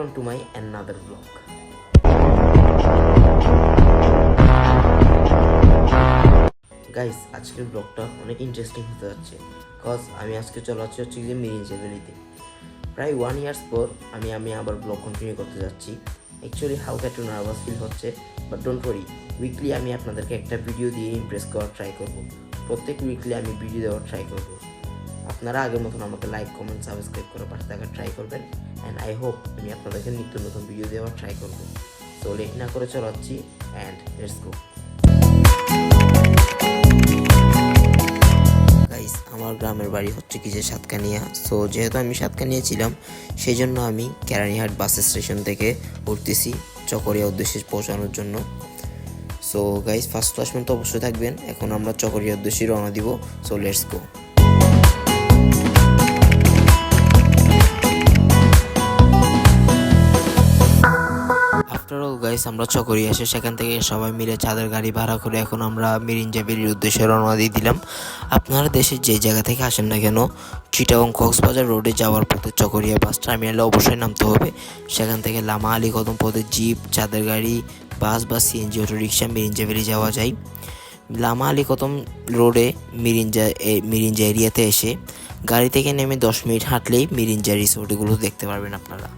Welcome to my another blog. Guys, আজকের ব্লগটা অনেক ইন্টারেস্টিং হতে যাচ্ছে, বিকজ আমি আজকে চলাচ্ছি হচ্ছে যে মিরিঞ্জা ভ্যালিতে। প্রায় 1 ইয়ার্স পর আমি আবার ব্লগ কন্টিনিউ করতে যাচ্ছি। অ্যাকচুয়ালি হালকা একটু নার্ভাস ফিল হচ্ছে, বাট ডোন্ট ওয়ারি, উইকলি আমি আপনাদেরকে একটা ভিডিও দিয়ে ইমপ্রেস করার ট্রাই করব। প্রত্যেক উইকলি আমি ভিডিও দেওয়ার ট্রাই করব। আপনারা আগের মতন আমাকে লাইক, কমেন্ট, সাবস্ক্রাইব করে পাশে থাকার ট্রাই করবেন, অ্যান্ড আই হোপ আমি আপনাদেরকে নিত্য নতুন ভিডিও দেওয়ার ট্রাই করব। সো লেট না করে চলাচ্ছি, অ্যান্ড লেটস গো। গাইস, আমার গ্রামের বাড়ি হচ্ছে কি যে সাতকানিয়া। সো যেহেতু আমি সাতকানিয়া ছিলাম, সেই জন্য আমি কেরানীহাট বাস স্টেশন থেকে উঠতেছি চকরিয়া উদ্দেশ্যে পৌঁছানোর জন্য। সো গাইস, ফার্স্ট ক্লাস পর্যন্ত অবশ্যই থাকবেন। এখন আমরা চকরিয়া উদ্দেশ্যে রওনা দিব। So let's go. After all guys, আমরা চকরিয়া এসে সেখান থেকে সবাই মিলে চাঁদের গাড়ি ভাড়া করে এখন আমরা মিরিঞ্জা ভ্যালির উদ্দেশ্যে রওনা দিয়ে দিলাম। আপনারা দেশের যে জায়গা থেকে আসেন না কেন, চিটাগং কক্সবাজার রোডে যাওয়ার পথে চকরিয়া বাস টার্মিনালে অবশ্যই নামতে হবে। সেখান থেকে লামা আলী কদম পথে জিপ, চাঁদের গাড়ি, বাস বা CNG auto rickshaw Mirinja valley যাওয়া যায়। লামা আলী কদম রোডে মিরিঞ্জা এরিয়াতে এসে গাড়ি থেকে নেমে 10 মিনিট হাঁটলেই মিরিঞ্জা রিসোর্টগুলো দেখতে পারবেন আপনারা।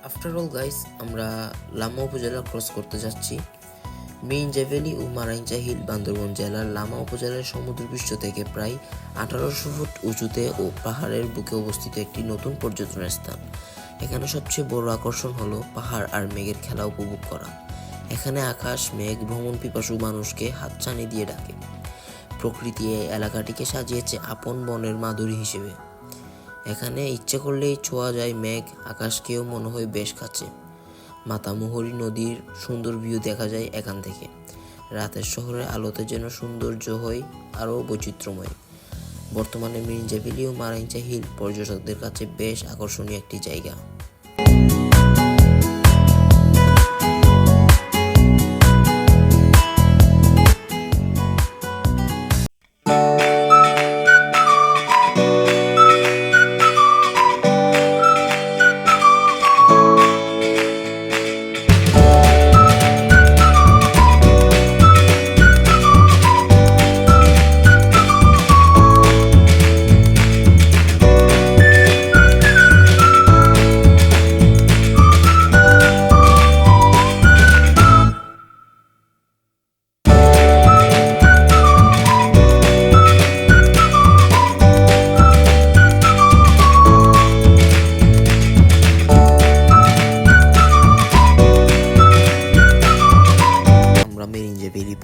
আফটার অল গাইস, আমরা লামা উপজেলা ক্রস করতে যাচ্ছি। মিরিঞ্জা ভ্যালি ও মারাইঞ্জা হিল বান্দরবান জেলার লামা উপজেলার সমুদ্রপৃষ্ঠ থেকে প্রায় 1800 ফুট উঁচুতে ও পাহাড়ের বুকে অবস্থিত একটি নতুন পর্যটন স্থান। এখানে সবচেয়ে বড় আকর্ষণ হলো পাহাড় আর মেঘের খেলা উপভোগ করা। এখানে আকাশ মেঘ ভ্রমণ পিপাসু মানুষকে হাতছানি দিয়ে ডাকে। প্রকৃতি এই এলাকাটিকে সাজিয়েছে আপন বনের মাধুরী হিসেবে। এখানে ইচ্ছে করলেই ছোঁয়া যায় মেঘ, আকাশকেও মনে হয় বেশ কাছে। মাতামুহুরী নদীর সুন্দর ভিউ দেখা যায় এখান থেকে। রাতের শহরের আলোতে যেন সৌন্দর্য হয় আরও বৈচিত্র্যময়। বর্তমানে মিরিঞ্জা ভ্যালি ও মারাইঞ্জা হিল পর্যটকদের কাছে বেশ আকর্ষণীয় একটি জায়গা।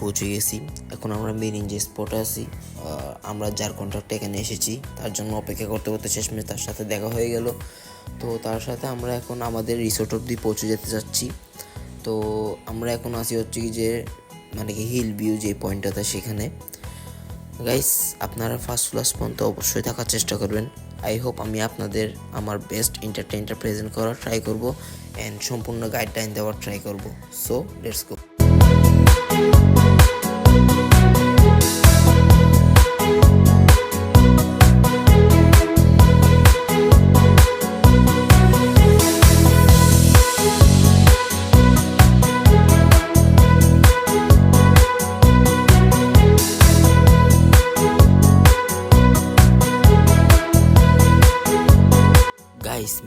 পৌঁছে গেছি। এখন আমরা মিরিঞ্জা স্পটে আছি। আমরা যার কন্ট্রাক্টে এখানে এসেছি তার জন্য অপেক্ষা করতে করতে শেষমেশ তার সাথে দেখা হয়ে গেল। তো তার সাথে আমরা এখন আমাদের রিসোর্ট অবধি পৌঁছে যেতে যাচ্ছি। তো আমরা এখন আসি হচ্ছে কি যে হিল ভিউ যে পয়েন্টটাতে, সেখানে। গাইস, আপনারা ফার্স্ট ক্লাস পর্যন্ত অবশ্যই থাকার চেষ্টা করবেন। আই হোপ আমি আপনাদের আমার বেস্ট এন্টারটেইনটা প্রেজেন্ট করার ট্রাই করব, অ্যান্ড সম্পূর্ণ গাইডলাইন দেওয়ার ট্রাই করব। So let's go.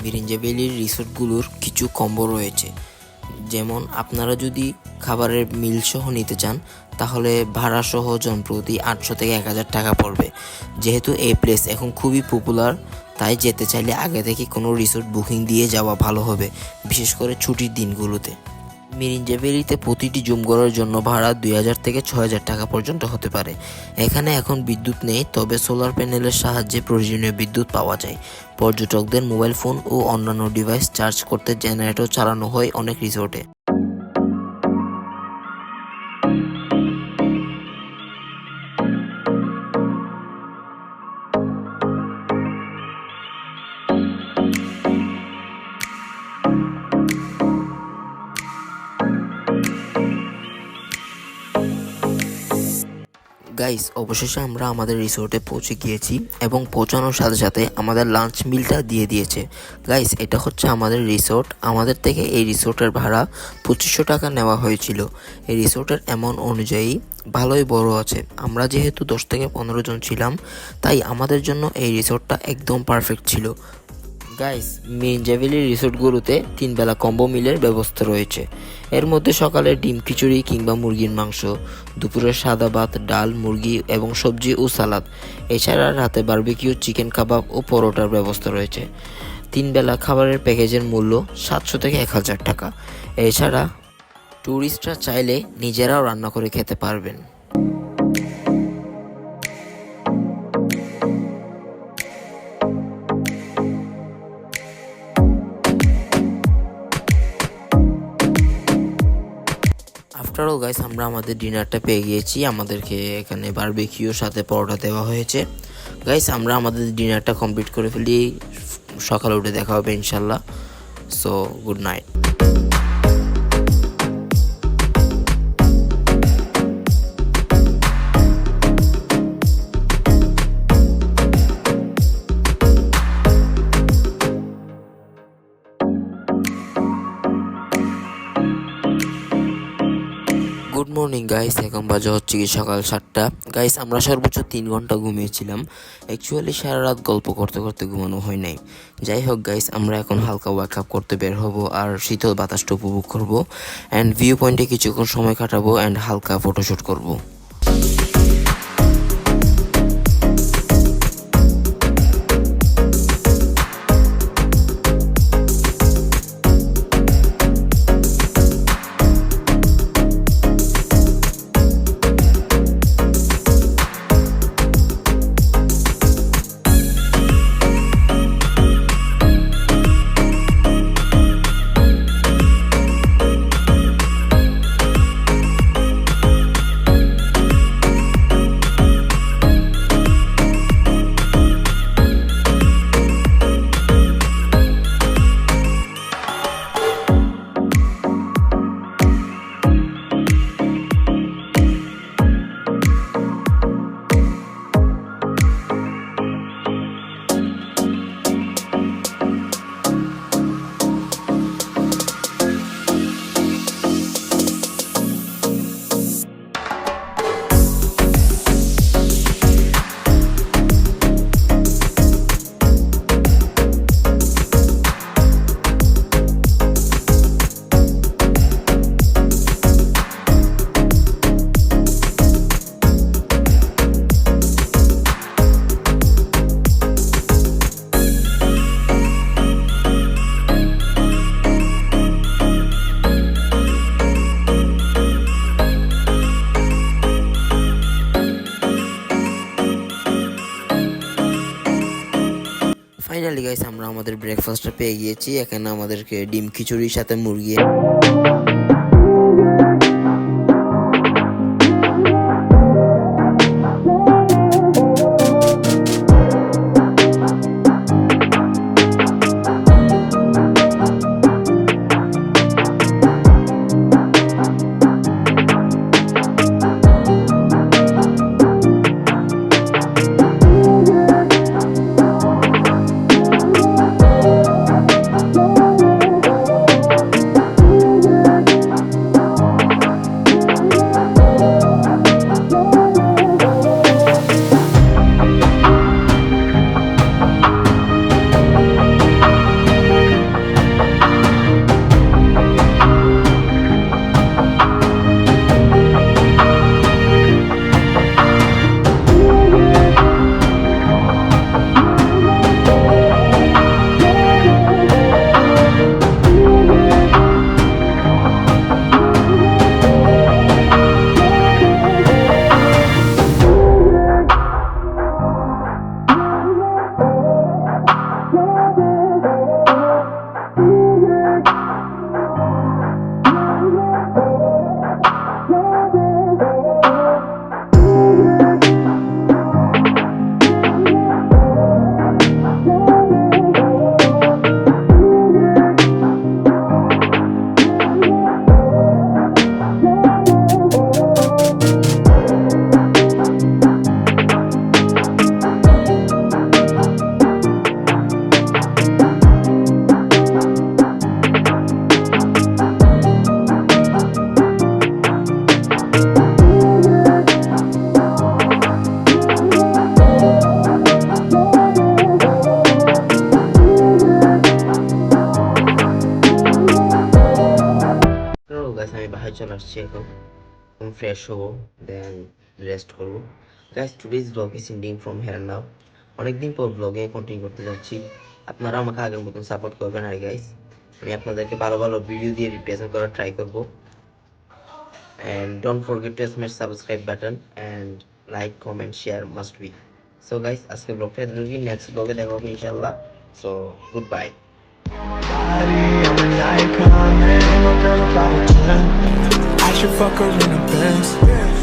মিরিঞ্জা ভ্যালির রিসোর্টগুলোর কিছু কম্বো রয়েছে। যেমন আপনারা যদি খাবারের মিল সহ নিতে চান তাহলে ভাড়া সহ জনপ্রতি 800 থেকে 1000 টাকা পড়বে। যেহেতু এই প্লেস এখন খুবই পপুলার, তাই যেতে চাইলে আগে থেকে কোনো রিসোর্ট বুকিং দিয়ে যাওয়া ভালো হবে, বিশেষ করে ছুটির দিনগুলোতে। মিরিঞ্জা ভ্যালিতে প্রতিটি জুম ঘরের জন্য ভাড়া 2000 থেকে 6000 টাকা পর্যন্ত হতে পারে। এখানে এখন বিদ্যুৎ নেই, তবে সোলার প্যানেলের সাহায্যে প্রয়োজনীয় বিদ্যুৎ পাওয়া যায়। পর্যটকদের মোবাইল ফোন ও অন্যান্য ডিভাইস চার্জ করতে জেনারেটর চালানো হয় অনেক রিসোর্টে। গাইস অবশেষে আমরা আমাদের রিসোর্টে পৌঁছে গিয়েছি এবং পৌঁছানোর সাথে সাথে আমাদের লাঞ্চ মিলটা দিয়ে দিয়েছে। গাইস এটা হচ্ছে আমাদের রিসোর্ট, আমাদের থেকে এই রিসোর্টের ভাড়া 2500 টাকা নেওয়া হয়েছিল। এই রিসোর্টের অ্যামাউন্ট অনুযায়ী ভালোই বড় আছে, আমরা যেহেতু 10 থেকে 15 জন ছিলাম তাই আমাদের জন্য এই রিসোর্টটা একদম পারফেক্ট ছিল। গাইস মিরিঞ্জা ভ্যালি রিসোর্টগুলোতে 3 বেলা কম্বো মিলের ব্যবস্থা রয়েছে। এর মধ্যে সকালে ডিম খিচুড়ি কিংবা মুরগির মাংস, দুপুরে সাদা ভাত, ডাল, মুরগি এবং সবজি ও সালাদ, এছাড়া রাতে বারবিকিউ, চিকেন কাবাব ও পরোটার ব্যবস্থা রয়েছে। 3 বেলা খাবারের প্যাকেজের মূল্য 700 থেকে 1000 টাকা। এছাড়া ট্যুরিস্টরা চাইলে নিজেরাও রান্না করে খেতে পারবেন। আফটার অল গাইস আমরা আমাদের ডিনারটা পেয়ে গিয়েছি, আমাদেরকে এখানে বারবিকিউর সাথে পরোটা দেওয়া হয়েছে। গাইস আমরা আমাদের ডিনারটা কমপ্লিট করে ফেলি, সকালে উঠে দেখা হবে ইনশাল্লাহ। So good night. Good morning guys, এখন বাজে হচ্ছে কি সকাল 7টা। গাইস আমরা সর্বোচ্চ 3 ঘন্টা ঘুমিয়েছিলাম, অ্যাকচুয়ালি সারা রাত গল্প করতে করতে ঘুমানো হয় নাই। যাই হোক গাইস আমরা এখন হালকা ওয়াক আপ করতে বের হব আর শীতল বাতাসটা উপভোগ করব অ্যান্ড ভিউ পয়েন্টে কিছুক্ষণ সময় কাটাবো অ্যান্ড হালকা ফটোশ্যুট করব। ফাইনালি গাইস আমরা আমাদের ব্রেকফাস্টটা পেয়ে গিয়েছি, এখানে আমাদেরকে ডিম খিচুড়ির সাথে মুরগি গাইস আমি বাসায় চলে আসছি এখন ফ্রেশ হবো দেন রেস্ট করবো guys today's blog is ending from here নাও অনেকদিন পর ব্লগে কন্টিনিউ করতে যাচ্ছি আপনারা আমাকে আগের মতন সাপোর্ট করবেন আর গাইস আমি আপনাদেরকে ভালো ভালো ভিডিও দিয়ে রিপ্রেজেন্ট করার ট্রাই করবো and don't forget to smash subscribe button and like comment share must be so guys আজকে ব্লগটা এতটুকুই নেক্সট ব্লগে দেখা হবে ইনশাআল্লাহ so goodbye I should fuck her in a Benz.